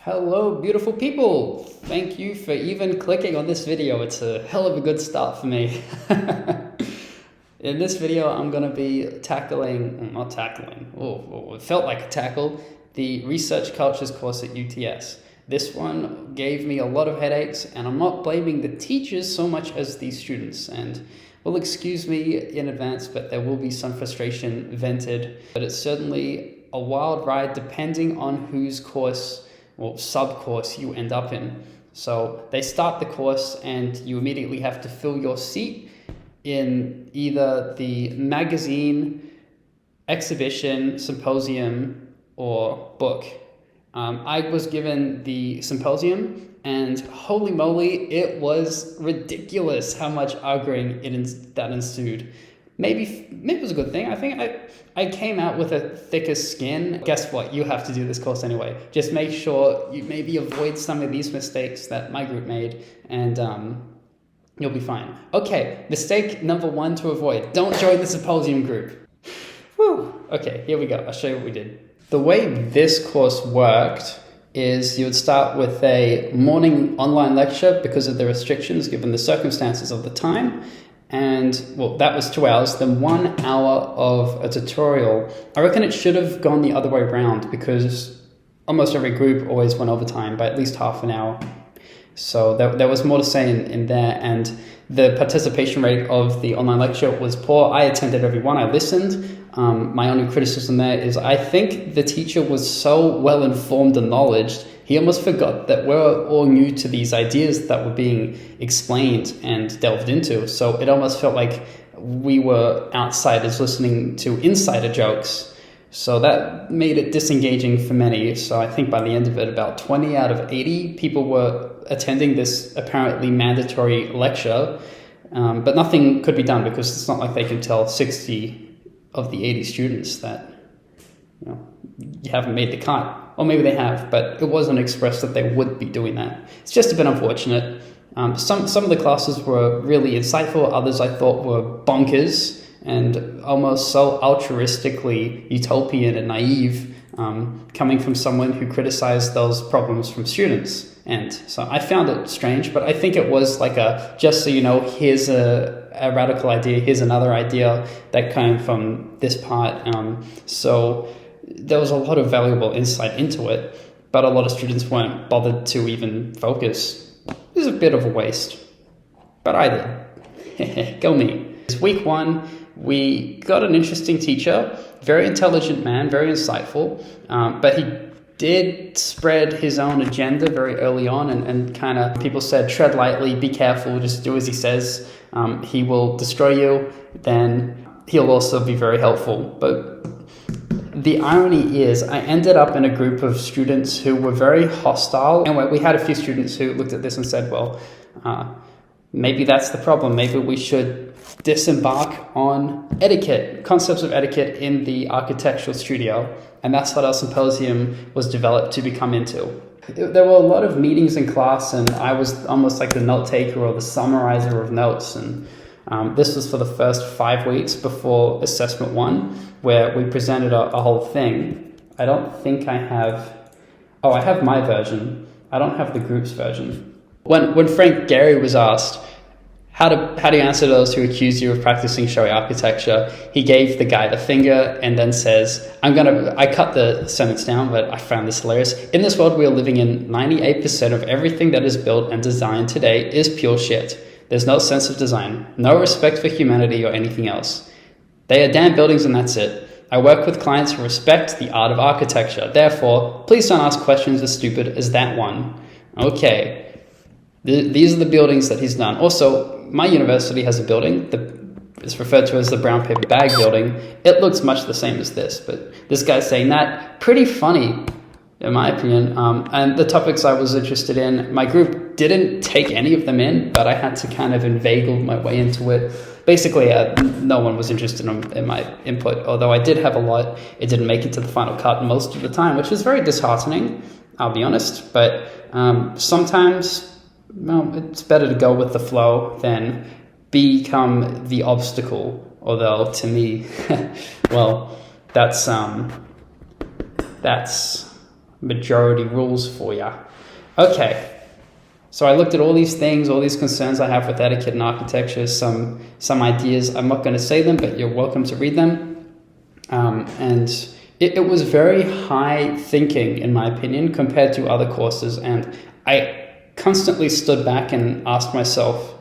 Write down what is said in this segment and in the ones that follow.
Hello, beautiful people. Thank you for even clicking on this video. It's a hell of a good start for me. In this video, I'm going to be it felt like a tackle, the Research Cultures course at UTS. This one gave me a lot of headaches, and I'm not blaming the teachers so much as the students. And well, excuse me in advance, but there will be some frustration vented. But it's certainly a wild ride depending on whose course or sub-course you end up in. So they start the course and you immediately have to fill your seat in either the magazine, exhibition, symposium, or book. I was given the symposium, and holy moly, it was ridiculous how much arguing that ensued. Maybe it was a good thing. I think I came out with a thicker skin. Guess what? You have to do this course anyway. Just make sure you maybe avoid some of these mistakes that my group made, and you'll be fine. Okay, mistake number 1 to avoid. Don't join the symposium group. Whew. Okay, here we go. I'll show you what we did. The way this course worked is you would start with a morning online lecture because of the restrictions given the circumstances of the time. And well, that was 2 hours, then 1 hour of a tutorial. I reckon it should have gone the other way around because almost every group always went over time by at least half an hour. So there was more to say in there, and the participation rate of the online lecture was poor. I attended every one, I listened. My only criticism there is I think the teacher was so well informed and knowledgeable, he almost forgot that we're all new to these ideas that were being explained and delved into. So it almost felt like we were outsiders listening to insider jokes. So that made it disengaging for many. So I think by the end of it, about 20 out of 80 people were attending this apparently mandatory lecture. But nothing could be done because it's not like they can tell 60 of the 80 students that you haven't made the cut. Or maybe they have, but it wasn't expressed that they would be doing that. It's just a bit unfortunate. Some of the classes were really insightful. Others I thought were bonkers and almost so altruistically utopian and naive, coming from someone who criticized those problems from students. And so I found it strange, but I think it was like just so you know, here's a radical idea, here's another idea that came from this part. So there was a lot of valuable insight into it, but a lot of students weren't bothered to even focus. It was a bit of a waste, but I did. Go me. It's week 1. We got an interesting teacher, very intelligent man, very insightful, but he did spread his own agenda very early on, and kind of people said, tread lightly, be careful, just do as he says. He will destroy you, then he'll also be very helpful. But the irony is I ended up in a group of students who were very hostile. And we had a few students who looked at this and said, well, maybe that's the problem. Maybe we should disembark on etiquette, concepts of etiquette in the architectural studio. And that's what our symposium was developed to become into. There were a lot of meetings in class, and I was almost like the note taker or the summarizer of notes. And this was for the first 5 weeks before assessment 1, where we presented a whole thing. I don't think I have... Oh, I have my version. I don't have the group's version. When Frank Gehry was asked, how do you answer those who accuse you of practicing showy architecture, he gave the guy the finger and then says, I cut the sentence down, but I found this hilarious. In this world we are living in, 98% of everything that is built and designed today is pure shit. There's no sense of design, no respect for humanity or anything else. They are damn buildings and that's it. I work with clients who respect the art of architecture. Therefore, please don't ask questions as stupid as that one. Okay, these are the buildings that he's done. Also, my university has a building that is referred to as the brown paper bag building. It looks much the same as this, but this guy's saying that. Pretty funny, in my opinion. And the topics I was interested in, my group didn't take any of them in, but I had to kind of inveigle my way into it. Basically, no one was interested in my input, although I did have a lot. It didn't make it to the final cut most of the time, which is very disheartening, I'll be honest. But sometimes, well, it's better to go with the flow than become the obstacle. Although, to me, well, that's majority rules for you. Okay, so I looked at all these things, all these concerns I have with etiquette and architecture, some ideas. I'm not going to say them, but you're welcome to read them. And it was very high thinking, in my opinion, compared to other courses. And I constantly stood back and asked myself,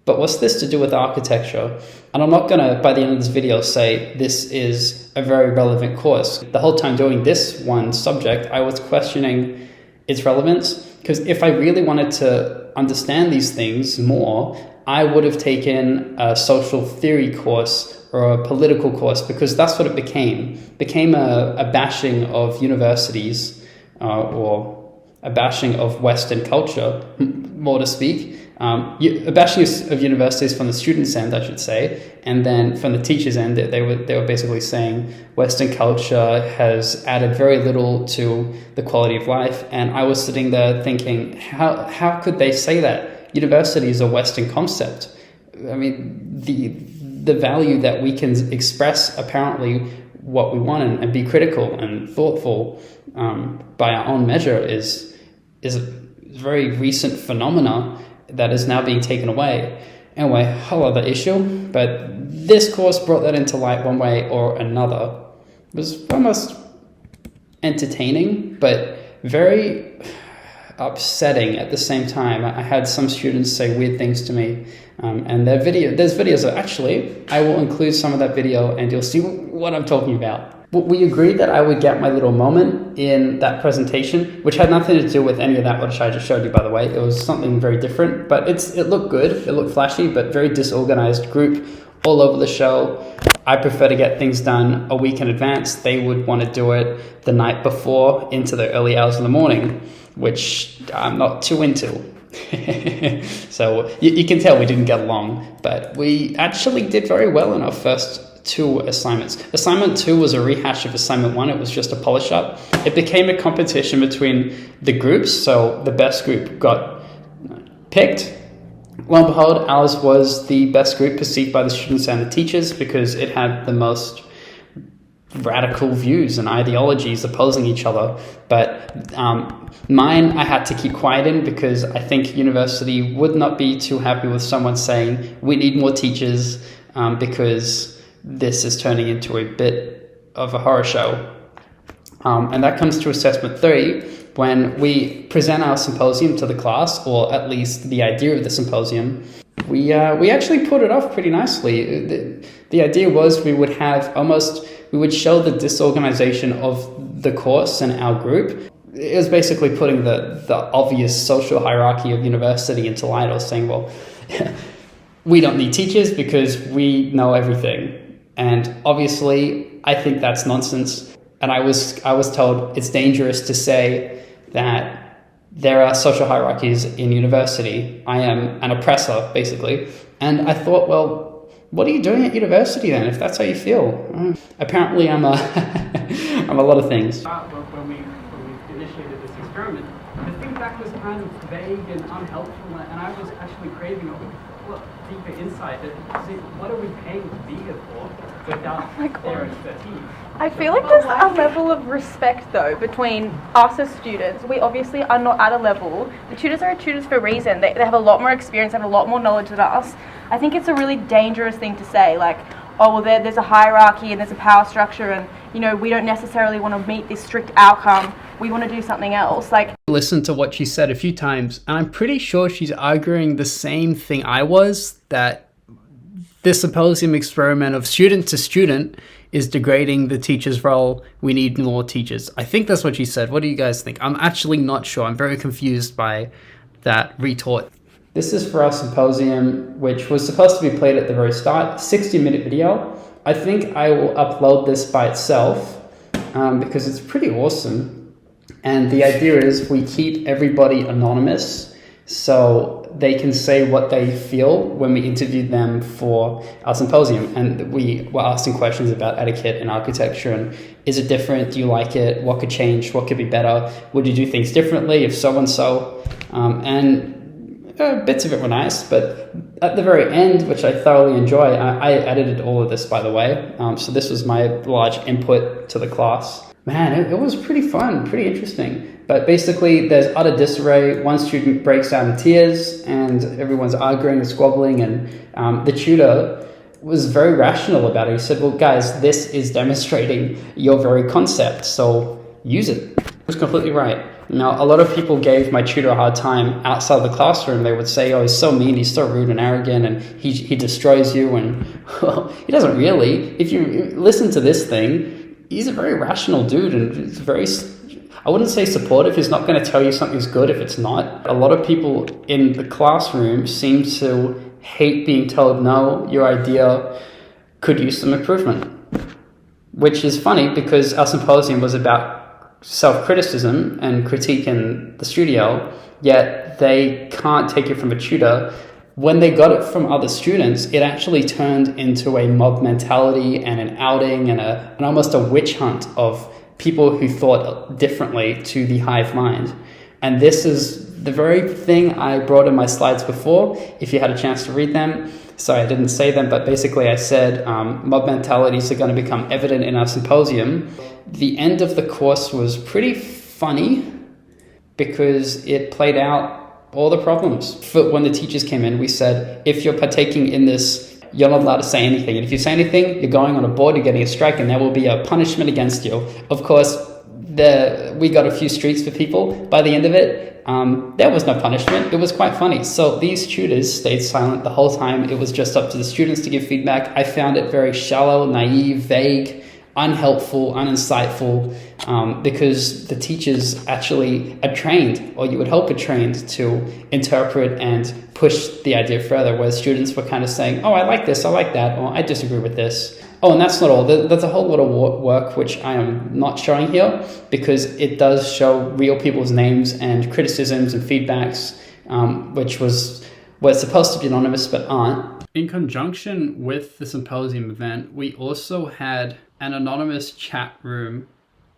but what's this to do with architecture? And I'm not going to, by the end of this video, say this is a very relevant course. The whole time doing this one subject, I was questioning its relevance, because if I really wanted to understand these things more, I would have taken a social theory course or a political course, because that's what it became. It became a bashing of universities, or a bashing of Western culture, more to speak. A bashing of universities from the students' end, I should say, and then from the teachers' end, they were basically saying Western culture has added very little to the quality of life. And I was sitting there thinking, how could they say that? University is a Western concept. I mean, the value that we can express apparently what we want and be critical and thoughtful by our own measure is a very recent phenomena that is now being taken away. Anyway, whole other issue, but this course brought that into light one way or another. It was almost entertaining, but very upsetting at the same time. I had some students say weird things to me, and there's videos of, actually, I will include some of that video and you'll see what I'm talking about. We agreed that I would get my little moment in that presentation, which had nothing to do with any of that, which I just showed you, by the way. It was something very different, but it looked good. It looked flashy, but very disorganized group all over the show. I prefer to get things done a week in advance. They would want to do it the night before into the early hours of the morning, which I'm not too into. So you can tell we didn't get along, but we actually did very well in our first 2 assignments. Assignment 2 was a rehash of assignment 1. It was just a polish up. It became a competition between the groups, so the best group got picked. Lo and behold, ours was the best group perceived by the students and the teachers because it had the most radical views and ideologies opposing each other. But mine I had to keep quiet in because I think university would not be too happy with someone saying we need more teachers because this is turning into a bit of a horror show. And that comes to assessment 3, when we present our symposium to the class, or at least the idea of the symposium. We actually put it off pretty nicely. The idea was we would show the disorganization of the course and our group. It was basically putting the obvious social hierarchy of university into light, or saying, well, we don't need teachers because we know everything. And obviously, I think that's nonsense. And I was told it's dangerous to say that there are social hierarchies in university. I am an oppressor, basically. And I thought, well, what are you doing at university then, if that's how you feel? Apparently, I'm a lot of things. When we initiated this experiment, the feedback was kind of vague and unhelpful, and I was actually craving deeper insight. What are we paying to be here for without their expertise? I feel like there's a level of respect, though, between us as students. We obviously are not at a level. The tutors are tutors for a reason. They have a lot more experience, have a lot more knowledge than us. I think it's a really dangerous thing to say, like, oh, well, there's a hierarchy and there's a power structure, and, you know, we don't necessarily want to meet this strict outcome. We want to do something else. Like, listen to what she said a few times, and I'm pretty sure she's arguing the same thing I was, that this symposium experiment of student to student is degrading the teacher's role. We need more teachers. I think that's what she said. What do you guys think? I'm actually not sure. I'm very confused by that retort. This is for our symposium, which was supposed to be played at the very start, 60-minute video. I think I will upload this by itself because it's pretty awesome. And the idea is we keep everybody anonymous so they can say what they feel when we interviewed them for our symposium. And we were asking questions about etiquette and architecture, and is it different? Do you like it? What could change? What could be better? Would you do things differently if so and so? Bits of it were nice, but at the very end, which I thoroughly enjoy, I edited all of this, by the way. So this was my large input to the class. Man, it was pretty fun, pretty interesting. But basically, there's utter disarray. One student breaks out in tears, and everyone's arguing and squabbling. And the tutor was very rational about it. He said, well, guys, this is demonstrating your very concept, so use it. He was completely right. Now, a lot of people gave my tutor a hard time outside the classroom. They would say, oh, he's so mean, he's so rude and arrogant, and he destroys you. And, well, he doesn't really. If you listen to this thing, he's a very rational dude, and it's very, I wouldn't say supportive. He's not going to tell you something's good if it's not. A lot of people in the classroom seem to hate being told, no, your idea could use some improvement. Which is funny because our symposium was about self-criticism and critique in the studio, yet they can't take it from a tutor. When they got it from other students, it actually turned into a mob mentality and an outing and almost a witch hunt of people who thought differently to the hive mind. And this is the very thing I brought in my slides before, if you had a chance to read them. Sorry, I didn't say them, but basically I said mob mentalities are going to become evident in our symposium. The end of the course was pretty funny because it played out all the problems. When the teachers came in, we said, if you're partaking in this, you're not allowed to say anything. And if you say anything, you're going on a board, you're getting a strike, and there will be a punishment against you. Of course, we got a few streaks for people. By the end of it, there was no punishment. It was quite funny. So these tutors stayed silent the whole time. It was just up to the students to give feedback. I found it very shallow, naive, vague, unhelpful, uninsightful, because the teachers actually are trained, or you would hope are trained, to interpret and push the idea further, where students were kind of saying, oh, I like this, I like that, or I disagree with this. Oh, and that's not all. There's a whole lot of work which I am not showing here because it does show real people's names and criticisms and feedbacks, which were supposed to be anonymous but aren't. In conjunction with the symposium event, we also had an anonymous chat room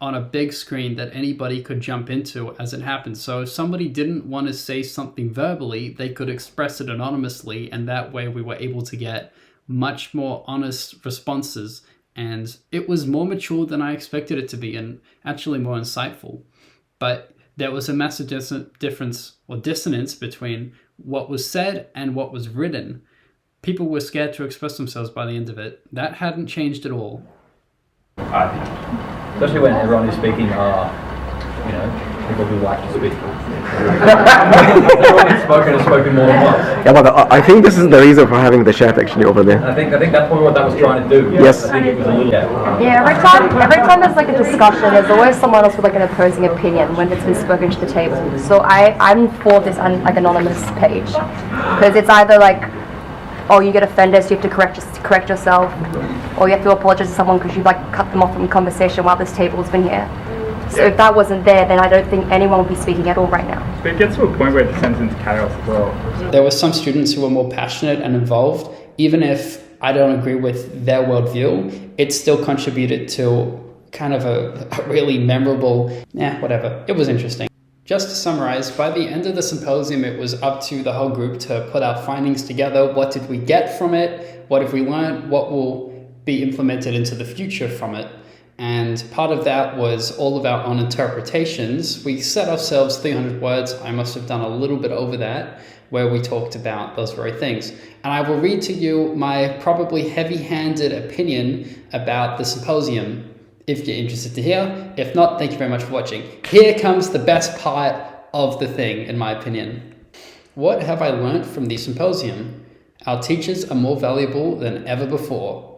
on a big screen that anybody could jump into as it happened. So if somebody didn't want to say something verbally, they could express it anonymously, and that way we were able to get much more honest responses. And it was more mature than I expected it to be, and actually more insightful. But there was a massive difference or dissonance between what was said and what was written. People were scared to express themselves by the end of it. That hadn't changed at all. I think, especially when everyone who's speaking are, people who like to speak. Everyone who's spoken more than once. Yeah, but I think this is the reason for having the chat actually over there. I think that's probably what that was trying to do. Yes. I think it was a little. Yeah, every time there's like a discussion, there's always someone else with like an opposing opinion when it's been spoken to the table. So I'm for this anonymous page because it's either like, oh, you get offended, so you have to correct yourself, or you have to apologize to someone because you've like cut them off from conversation while this table's been here. So if that wasn't there, then I don't think anyone would be speaking at all right now. But it gets to a point where it descends into chaos as well. There were some students who were more passionate and involved. Even if I don't agree with their worldview, it still contributed to kind of a really memorable, whatever. It was interesting. Just to summarize, by the end of the symposium, it was up to the whole group to put our findings together. What did we get from it? What have we learned? What will be implemented into the future from it? And part of that was all of our own interpretations. We set ourselves 300 words. I must have done a little bit over that, where we talked about those very things. And I will read to you my probably heavy-handed opinion about the symposium, if you're interested to hear. If not, thank you very much for watching. Here comes the best part of the thing, in my opinion. What have I learned from the symposium? Our teachers are more valuable than ever before.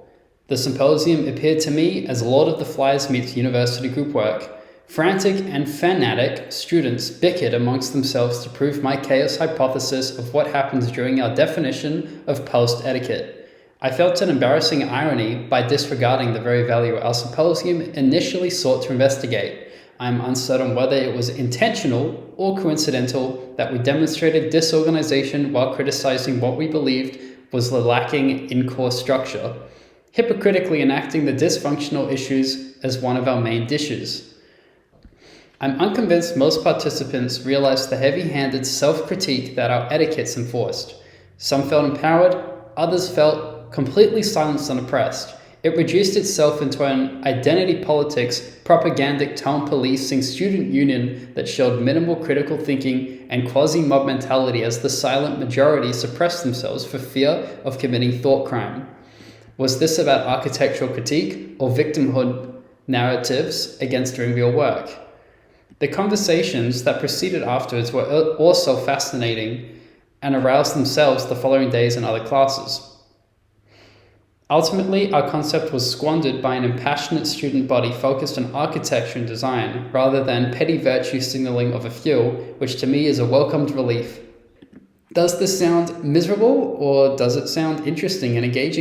The symposium appeared to me as Lord of the Flies meets university group work. Frantic and fanatic students bickered amongst themselves to prove my chaos hypothesis of what happens during our definition of post-etiquette. I felt an embarrassing irony by disregarding the very value our symposium initially sought to investigate. I am uncertain whether it was intentional or coincidental that we demonstrated disorganization while criticizing what we believed was lacking in core structure, hypocritically enacting the dysfunctional issues as one of our main dishes. I'm unconvinced most participants realized the heavy-handed self-critique that our etiquettes enforced. Some felt empowered, others felt completely silenced and oppressed. It reduced itself into an identity politics, propagandic town policing student union that showed minimal critical thinking and quasi-mob mentality as the silent majority suppressed themselves for fear of committing thought crime. Was this about architectural critique or victimhood narratives against doing real work? The conversations that proceeded afterwards were also fascinating and aroused themselves the following days in other classes. Ultimately, our concept was squandered by an impassionate student body focused on architecture and design, rather than petty virtue signaling of a few, which to me is a welcomed relief. Does this sound miserable, or does it sound interesting and engaging?